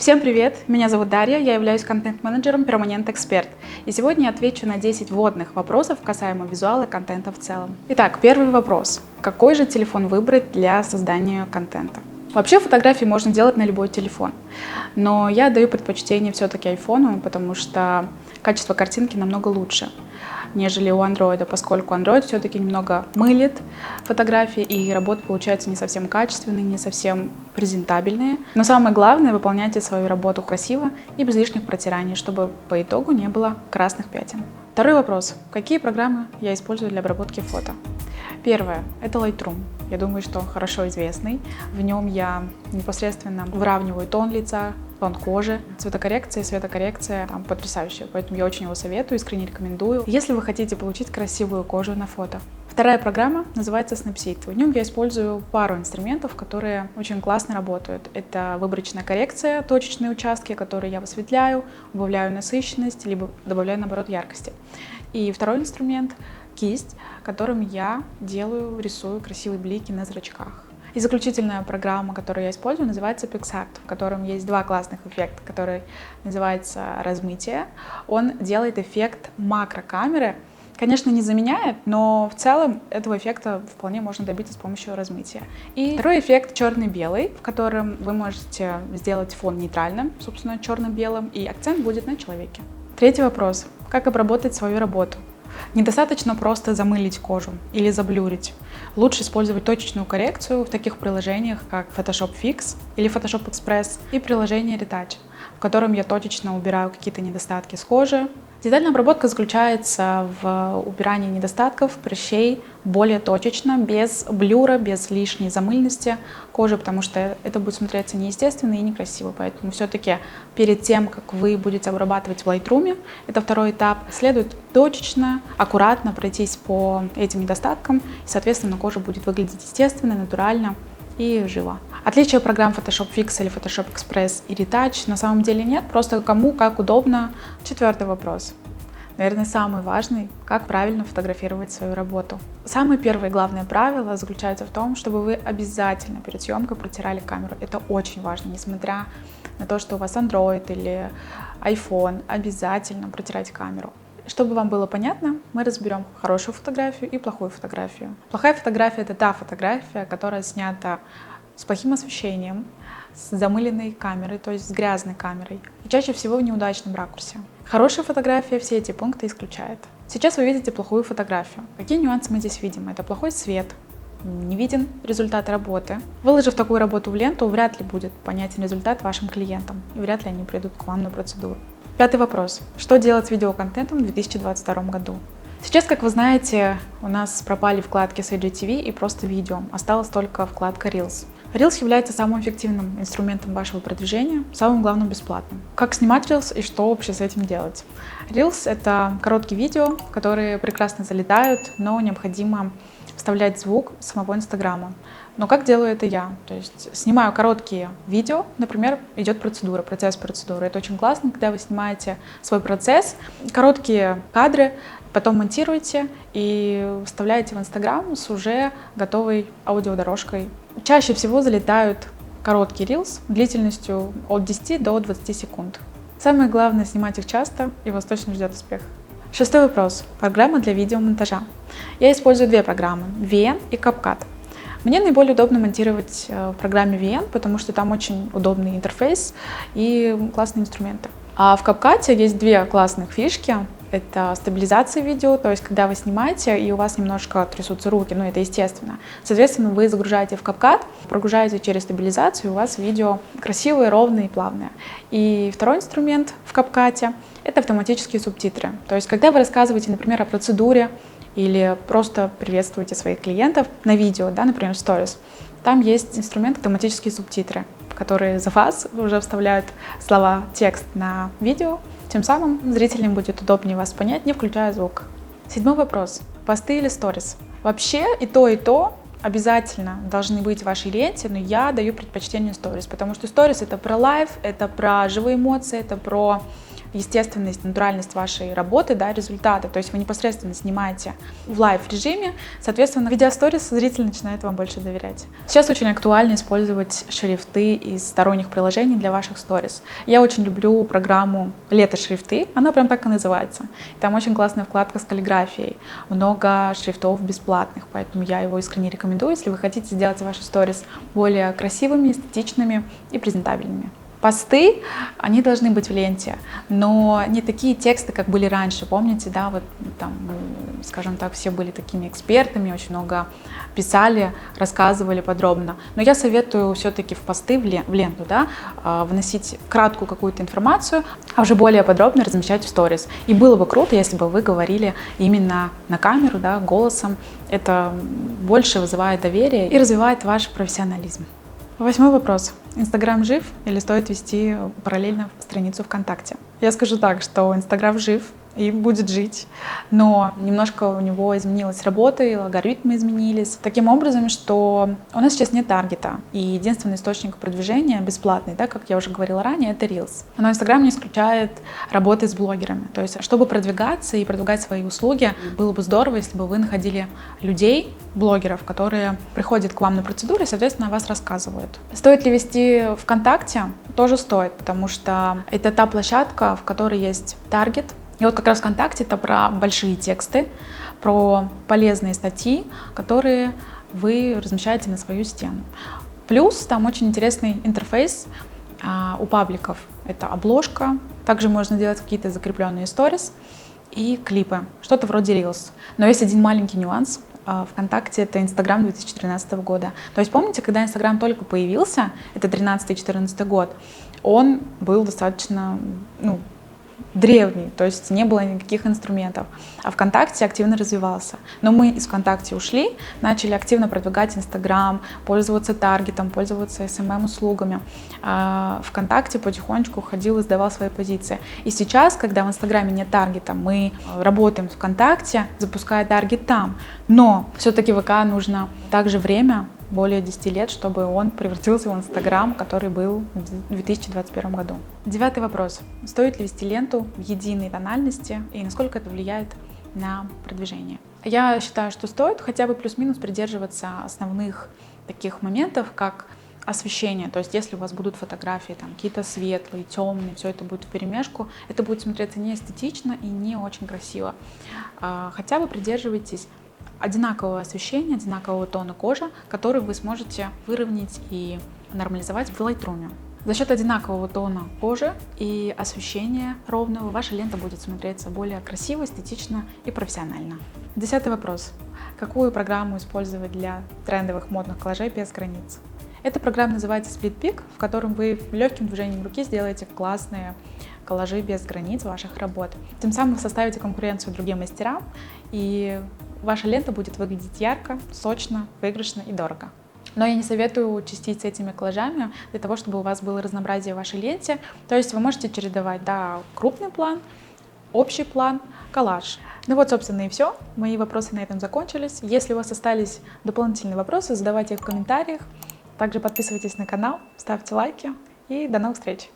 Всем привет! Меня зовут Дарья, я являюсь контент-менеджером Permanent Expert. И сегодня я отвечу на 10 вводных вопросов касаемо визуала и контента в целом. Итак, первый вопрос. Какой же телефон выбрать для создания контента? Вообще фотографии можно делать на любой телефон, но я даю предпочтение все-таки айфону, потому что качество картинки намного лучше, нежели у андроида, поскольку Android все-таки немного мылит фотографии, и работы получаются не совсем качественные, не совсем презентабельные. Но самое главное, выполняйте свою работу красиво и без лишних протираний, чтобы по итогу не было красных пятен. Второй вопрос. Какие программы я использую для обработки фото? Первое – это Lightroom. Я думаю, что хорошо известный. В нем я непосредственно выравниваю тон лица, тон кожи, цветокоррекция, светокоррекция там потрясающая, поэтому я очень его советую, искренне рекомендую, если вы хотите получить красивую кожу на фото. Вторая программа называется Snapseed. В нем я использую пару инструментов, которые очень классно работают. Это выборочная коррекция, точечные участки, которые я высветляю, убавляю насыщенность, либо добавляю, наоборот, яркости. И второй инструмент — кисть, которым я рисую красивые блики на зрачках. И заключительная программа, которую я использую, называется PixArt, в котором есть два классных эффекта, который называется размытие. Он делает эффект макрокамеры. Конечно, не заменяет, но в целом этого эффекта вполне можно добиться с помощью размытия. И второй эффект черно-белый, в котором вы можете сделать фон нейтральным, собственно, черно-белым, и акцент будет на человеке. Третий вопрос. Как обработать свою работу? Недостаточно просто замылить кожу или заблюрить. Лучше использовать точечную коррекцию в таких приложениях, как Photoshop Fix или Photoshop Express и приложение Retouch, в котором я точечно убираю какие-то недостатки с кожи. Детальная обработка заключается в убирании недостатков, прыщей более точечно, без блюра, без лишней замыльности кожи, потому что это будет смотреться неестественно и некрасиво. Поэтому все-таки перед тем, как вы будете обрабатывать в Lightroom, это второй этап, следует точечно, аккуратно пройтись по этим недостаткам, и, соответственно, кожа будет выглядеть естественно, натурально и живо. Отличия программ Photoshop Fix или Photoshop Express и Retouch на самом деле нет, просто кому как удобно. Четвертый вопрос. Наверное, самый важный, как правильно фотографировать свою работу. Самое первое и главное правило заключается в том, чтобы вы обязательно перед съемкой протирали камеру. Это очень важно, несмотря на то, что у вас Android или iPhone, обязательно протирайте камеру. Чтобы вам было понятно, мы разберем хорошую фотографию и плохую фотографию. Плохая фотография — это та фотография, которая снята с плохим освещением, с замыленной камерой, то есть с грязной камерой, и чаще всего в неудачном ракурсе. Хорошая фотография все эти пункты исключает. Сейчас вы видите плохую фотографию. Какие нюансы мы здесь видим? Это плохой свет, не виден результат работы. Выложив такую работу в ленту, вряд ли будет понятен результат вашим клиентам, и вряд ли они придут к вам на процедуру. Пятый вопрос. Что делать с видеоконтентом в 2022 году? Сейчас, как вы знаете, у нас пропали вкладки с IGTV и просто видео. Осталась только вкладка Reels. Reels является самым эффективным инструментом вашего продвижения, самым главным бесплатным. Как снимать Reels и что вообще с этим делать? Reels — это короткие видео, которые прекрасно залетают, но необходимо вставлять звук самого Инстаграма. Но как делаю это я? То есть снимаю короткие видео, например, идет процедура, процесс процедуры. Это очень классно, когда вы снимаете свой процесс, короткие кадры, потом монтируете и вставляете в Инстаграм с уже готовой аудиодорожкой. Чаще всего залетают короткие рилс длительностью от 10 до 20 секунд. Самое главное — снимать их часто, и вас точно ждет успех. Шестой вопрос. Программа для видеомонтажа. Я использую две программы — VN и CapCut. Мне наиболее удобно монтировать в программе VN, потому что там очень удобный интерфейс и классные инструменты. А в CapCut есть две классных фишки. Это стабилизация видео, то есть когда вы снимаете и у вас немножко трясутся руки, это естественно. Соответственно, вы загружаете в CapCut, прогружаете через стабилизацию, и у вас видео красивое, ровное и плавное. И второй инструмент в CapCut — это автоматические субтитры. То есть когда вы рассказываете, например, о процедуре или просто приветствуете своих клиентов на видео, например, в Stories, там есть инструмент автоматические субтитры, которые за вас уже вставляют слова, текст на видео. Тем самым зрителям будет удобнее вас понять, не включая звук. Седьмой вопрос. Посты или сторис? Вообще и то обязательно должны быть в вашей ленте, но я даю предпочтение сторис, потому что сторис — это про лайв, это про живые эмоции, это про естественность, натуральность вашей работы, да, результаты. То есть вы непосредственно снимаете в лайв-режиме, соответственно, видя сторис, зритель начинает вам больше доверять. Сейчас очень актуально использовать шрифты из сторонних приложений для ваших сторис. Я очень люблю программу «Лето шрифты», она прям так и называется. Там очень классная вкладка с каллиграфией, много шрифтов бесплатных, поэтому я его искренне рекомендую, если вы хотите сделать ваши сторис более красивыми, эстетичными и презентабельными. Посты, они должны быть в ленте, но не такие тексты, как были раньше, помните, да, вот там, скажем так, все были такими экспертами, очень много писали, рассказывали подробно. Но я советую все-таки в посты, в ленту, да, вносить краткую какую-то информацию, а уже более подробно размещать в сторис. И было бы круто, если бы вы говорили именно на камеру, да, голосом. Это больше вызывает доверие и развивает ваш профессионализм. 8 вопрос. Инстаграм жив или стоит вести параллельно страницу ВКонтакте? Я скажу так, что Инстаграм жив и будет жить, но немножко у него изменилась работа, и алгоритмы изменились. Таким образом, что у нас сейчас нет таргета, и единственный источник продвижения бесплатный, да, как я уже говорила ранее, это Reels. Но Инстаграм не исключает работы с блогерами. То есть, чтобы продвигаться и продвигать свои услуги, было бы здорово, если бы вы находили людей, блогеров, которые приходят к вам на процедуры и, соответственно, о вас рассказывают. Стоит ли вести ВКонтакте? Тоже стоит, потому что это та площадка, в которой есть таргет. И вот как раз ВКонтакте это про большие тексты, про полезные статьи, которые вы размещаете на свою стену. Плюс там очень интересный интерфейс у пабликов. Это обложка, также можно делать какие-то закрепленные сторис и клипы, что-то вроде Reels. Но есть один маленький нюанс. ВКонтакте это Инстаграм 2013 года. То есть помните, когда Инстаграм только появился, это 13-14 год, он был достаточно, древний, то есть не было никаких инструментов, а ВКонтакте активно развивался. Но мы из ВКонтакте ушли, начали активно продвигать Инстаграм, пользоваться таргетом, пользоваться SMM-услугами. ВКонтакте потихонечку уходил и сдавал свои позиции. И сейчас, когда в Инстаграме нет таргета, мы работаем в ВКонтакте, запуская таргет там. Но все-таки ВК нужно также время, более 10 лет, чтобы он превратился в Инстаграм, который был в 2021 году. 9 вопрос. Стоит ли вести ленту в единой тональности и насколько это влияет на продвижение? Я считаю, что стоит хотя бы плюс-минус придерживаться основных таких моментов, как освещение. То есть если у вас будут фотографии там какие-то светлые, темные, все это будет вперемешку, это будет смотреться не эстетично и не очень красиво. Хотя бы придерживайтесь одинакового освещения, одинакового тона кожи, который вы сможете выровнять и нормализовать в Lightroom. За счет одинакового тона кожи и освещения ровного ваша лента будет смотреться более красиво, эстетично и профессионально. 10 вопрос. Какую программу использовать для трендовых модных коллажей без границ? Эта программа называется SplitPic, в котором вы легким движением руки сделаете классные коллажи без границ ваших работ. Тем самым вы составите конкуренцию другим мастерам, и ваша лента будет выглядеть ярко, сочно, выигрышно и дорого. Но я не советую частить с этими коллажами для того, чтобы у вас было разнообразие в вашей ленте. То есть вы можете чередовать, да, крупный план, общий план, коллаж. Ну вот, собственно, и все. Мои вопросы на этом закончились. Если у вас остались дополнительные вопросы, задавайте их в комментариях. Также подписывайтесь на канал, ставьте лайки и до новых встреч!